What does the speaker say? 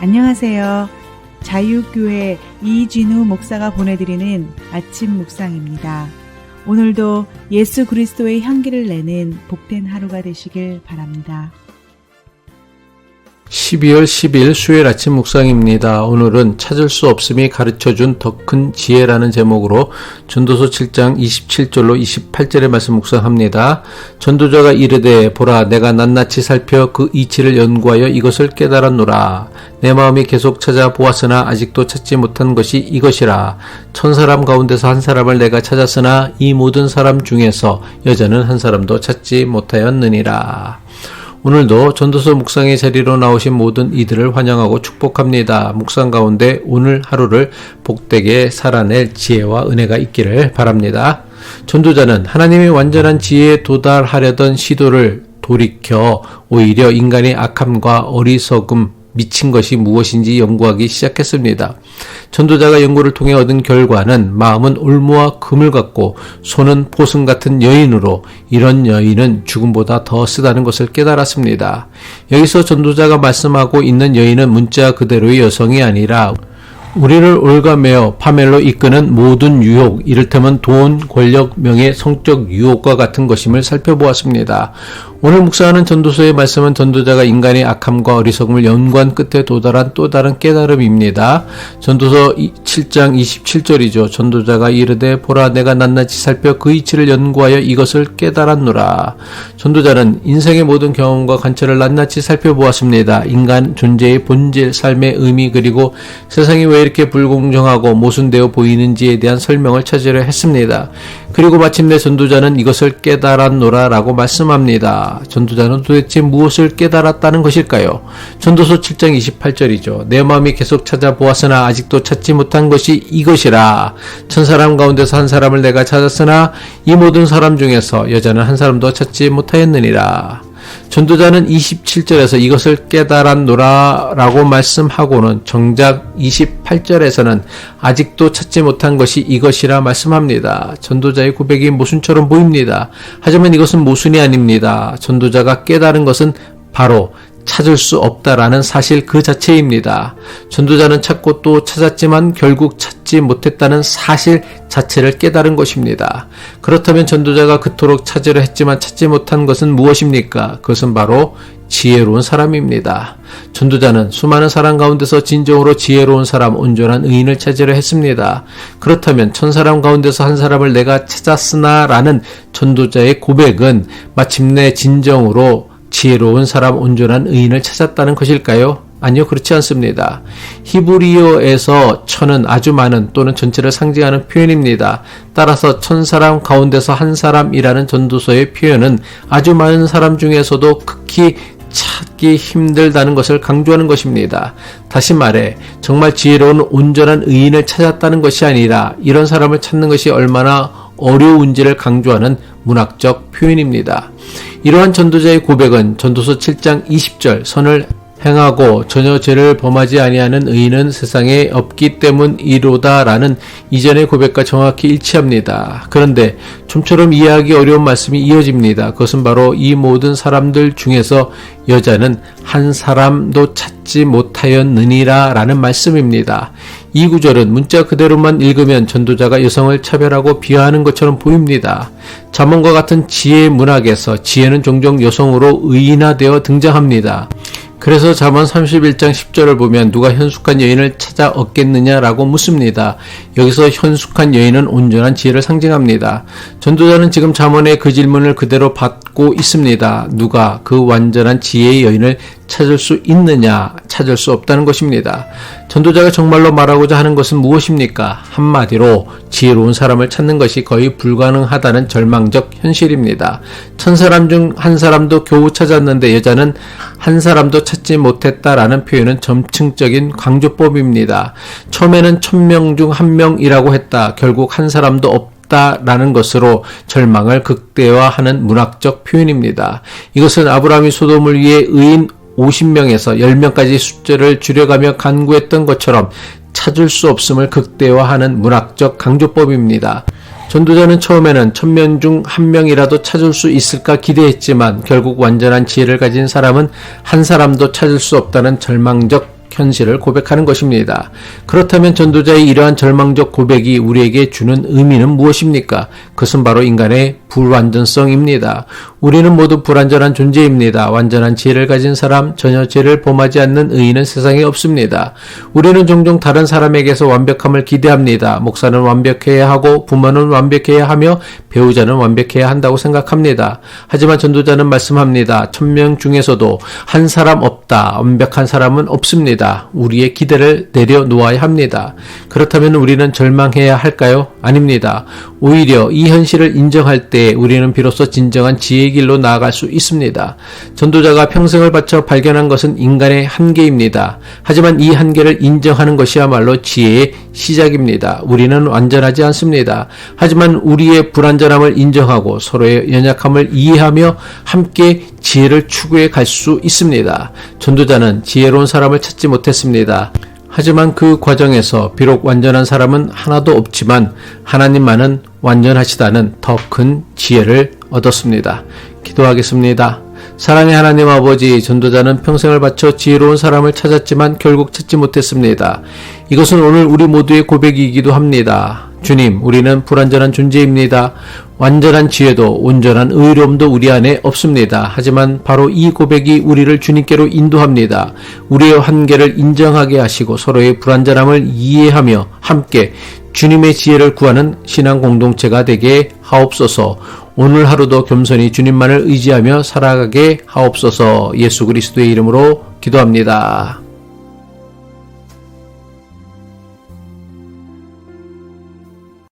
안녕하세요. 자유교회 이진우 목사가 보내드리는 아침 묵상입니다. 오늘도 예수 그리스도의 향기를 내는 복된 하루가 되시길 바랍니다. 12월 10일 수요일 아침 묵상입니다. 오늘은 찾을 수 없음이 가르쳐준 더 큰 지혜라는 제목으로 전도서 7장 27절로 28절의 말씀 묵상합니다. 전도자가 이르되 보라 내가 낱낱이 살펴 그 이치를 연구하여 이것을 깨달았노라. 내 마음이 계속 찾아보았으나 아직도 찾지 못한 것이 이것이라. 천사람 가운데서 한 사람을 내가 찾았으나 이 모든 사람 중에서 여자는 한 사람도 찾지 못하였느니라. 오늘도 전도서 묵상의 자리로 나오신 모든 이들을 환영하고 축복합니다. 묵상 가운데 오늘 하루를 복되게 살아낼 지혜와 은혜가 있기를 바랍니다. 전도자는 하나님의 완전한 지혜에 도달하려던 시도를 돌이켜 오히려 인간의 악함과 어리석음, 미친 것이 무엇인지 연구하기 시작했습니다. 전도자가 연구를 통해 얻은 결과는 마음은 올무와 금을 갖고 손은 포승 같은 여인으로 이런 여인은 죽음보다 더 쓰다는 것을 깨달았습니다. 여기서 전도자가 말씀하고 있는 여인은 문자 그대로의 여성이 아니라 우리를 올가매어 파멸로 이끄는 모든 유혹, 이를테면 돈, 권력, 명예, 성적 유혹과 같은 것임을 살펴보았습니다. 오늘 묵상하는 전도서의 말씀은 전도자가 인간의 악함과 어리석음을 연구한 끝에 도달한 또 다른 깨달음입니다. 전도서 7장 27절이죠. 전도자가 이르되 보라 내가 낱낱이 살펴 그 이치를 연구하여 이것을 깨달았노라. 전도자는 인생의 모든 경험과 관찰을 낱낱이 살펴보았습니다. 인간 존재의 본질, 삶의 의미 그리고 세상이 왜 이렇게 불공정하고 모순되어 보이는지에 대한 설명을 찾으려 했습니다. 그리고 마침내 전도자는 이것을 깨달았노라 라고 말씀합니다. 전도자는 도대체 무엇을 깨달았다는 것일까요? 전도서 7장 28절이죠. 내 마음이 계속 찾아보았으나 아직도 찾지 못한 것이 이것이라. 천사람 가운데서 한 사람을 내가 찾았으나 이 모든 사람 중에서 여자는 한 사람도 찾지 못하였느니라. 전도자는 27절에서 이것을 깨달았노라 라고 말씀하고는 정작 28절에서는 아직도 찾지 못한 것이 이것이라 말씀합니다. 전도자의 고백이 모순처럼 보입니다. 하지만 이것은 모순이 아닙니다. 전도자가 깨달은 것은 바로 찾을 수 없다라는 사실 그 자체입니다. 전도자는 찾고 또 찾았지만 결국 찾지 못했다는 사실 자체를 깨달은 것입니다. 그렇다면 전도자가 그토록 찾으려 했지만 찾지 못한 것은 무엇입니까? 그것은 바로 지혜로운 사람입니다. 전도자는 수많은 사람 가운데서 진정으로 지혜로운 사람, 온전한 의인을 찾으려 했습니다. 그렇다면 천사람 가운데서 한 사람을 내가 찾았으나 라는 전도자의 고백은 마침내 진정으로 지혜로운 사람, 온전한 의인을 찾았다는 것일까요? 아니요, 그렇지 않습니다. 히브리어에서 천은 아주 많은 또는 전체를 상징하는 표현입니다. 따라서 천사람 가운데서 한 사람이라는 전도서의 표현은 아주 많은 사람 중에서도 극히 찾기 힘들다는 것을 강조하는 것입니다. 다시 말해 정말 지혜로운 온전한 의인을 찾았다는 것이 아니라 이런 사람을 찾는 것이 얼마나 어려운지를 강조하는 문학적 표현입니다. 이러한 전도자의 고백은 전도서 7장 20절 선을 행하고 전혀 죄를 범하지 아니하는 의인은 세상에 없기 때문이로다 라는 이전의 고백과 정확히 일치합니다. 그런데 좀처럼 이해하기 어려운 말씀이 이어집니다. 그것은 바로 이 모든 사람들 중에서 여자는 한 사람도 찾지 못하였느니라 라는 말씀입니다. 이 구절은 문자 그대로만 읽으면 전도자가 여성을 차별하고 비하하는 것처럼 보입니다. 잠언과 같은 지혜 문학에서 지혜는 종종 여성으로 의인화되어 등장합니다. 그래서 잠언 31장 10절을 보면 누가 현숙한 여인을 찾아 얻겠느냐라고 묻습니다. 여기서 현숙한 여인은 온전한 지혜를 상징합니다. 전도자는 지금 잠언의 그 질문을 그대로 받고 있습니다. 누가 그 완전한 지혜의 여인을 찾을 수 있느냐? 찾을 수 없다는 것입니다. 전도자가 정말로 말하고자 하는 것은 무엇입니까? 한마디로 지혜로운 사람을 찾는 것이 거의 불가능하다는 절망적 현실입니다. 천사람 중 한 사람도 겨우 찾았는데 여자는 한 사람도 찾지 못했다라는 표현은 점층적인 강조법입니다. 처음에는 1000명 중 1명이라고 했다. 결국 한 사람도 없다라는 것으로 절망을 극대화하는 문학적 표현입니다. 이것은 아브라함이 소돔을 위해 의인 50명에서 10명까지 숫자를 줄여가며 간구했던 것처럼 찾을 수 없음을 극대화하는 문학적 강조법입니다. 전도자는 처음에는 1000명 중 1명이라도 찾을 수 있을까 기대했지만 결국 완전한 지혜를 가진 사람은 한 사람도 찾을 수 없다는 절망적 현실을 고백하는 것입니다. 그렇다면 전도자의 이러한 절망적 고백이 우리에게 주는 의미는 무엇입니까? 그것은 바로 인간의 불완전성입니다. 우리는 모두 불완전한 존재입니다. 완전한 지혜를 가진 사람, 전혀 죄를 범하지 않는 의인은 세상에 없습니다. 우리는 종종 다른 사람에게서 완벽함을 기대합니다. 목사는 완벽해야 하고 부모는 완벽해야 하며 배우자는 완벽해야 한다고 생각합니다. 하지만 전도자는 말씀합니다. 1000명 중에서도 한 사람 없다. 완벽한 사람은 없습니다. 우리의 기대를 내려놓아야 합니다. 그렇다면 우리는 절망해야 할까요? 아닙니다. 오히려 이 현실을 인정할 때 우리는 비로소 진정한 지혜의 길로 나아갈 수 있습니다. 전도자가 평생을 바쳐 발견한 것은 인간의 한계입니다. 하지만 이 한계를 인정하는 것이야말로 지혜의 시작입니다. 우리는 완전하지 않습니다. 하지만 우리의 불완전함을 인정하고 서로의 연약함을 이해하며 함께 지혜를 추구해 갈 수 있습니다. 전도자는 지혜로운 사람을 찾지 못했습니다. 하지만 그 과정에서 비록 완전한 사람은 하나도 없지만 하나님만은 완전하시다는 더 큰 지혜를 얻었습니다. 기도하겠습니다. 사랑의 하나님 아버지, 전도자는 평생을 바쳐 지혜로운 사람을 찾았지만 결국 찾지 못했습니다. 이것은 오늘 우리 모두의 고백이기도 합니다. 주님, 우리는 불완전한 존재입니다. 완전한 지혜도 온전한 의로움도 우리 안에 없습니다. 하지만 바로 이 고백이 우리를 주님께로 인도합니다. 우리의 한계를 인정하게 하시고 서로의 불완전함을 이해하며 함께 주님의 지혜를 구하는 신앙 공동체가 되게 하옵소서. 오늘 하루도 겸손히 주님만을 의지하며 살아가게 하옵소서. 예수 그리스도의 이름으로 기도합니다.